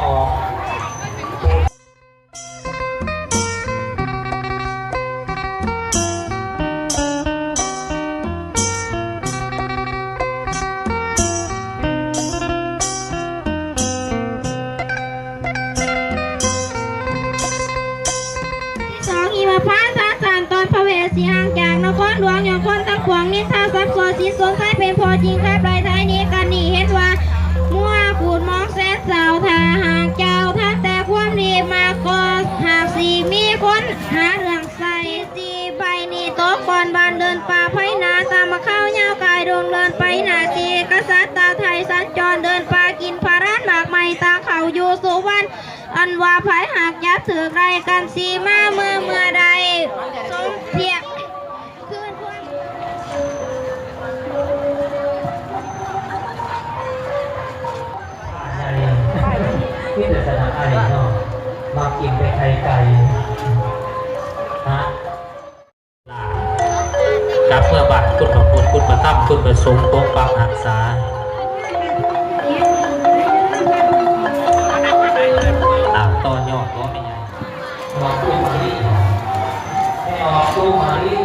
ออกสองอีมาพาสาสารตอนพระเวสสีห่างจากนครหลวงอย่างคนตะขวงนิทาซับซ้อนสิสนใช้เป็นพอจริงแค่ปลายท้ายนี้กันนี่เห็นว่ามั่วปูดมองแสนสาวทาหางเจ้าท่าแต่ความดีมาก็หากสีมีคนหาเรื่องใส่สีใบนี้โต๊ะก่อนบานเดินป่าไพนาตามมาเข้าเงากายดวงเดินไปหนาสีกษัตริย์ตาไทยสัญจรเดินป่ากินพาร้านหมากไม้ตาเขาอยู่สุวรรณอันว่าภายหากยับถือไรกันสีมาเมื่อใดสมเพียงคืนควงที่แต่สนามอะไรเนาะมากินไปไข่ไก่ฮะกับเมื่อบาทคุณพระพุทธคุณพระธรรมคุณพระสงฆ์ปกปักรักษาตอนยอดก็ไม่ใหญ่มองตู้มาลีไม่ออกตู้มาลี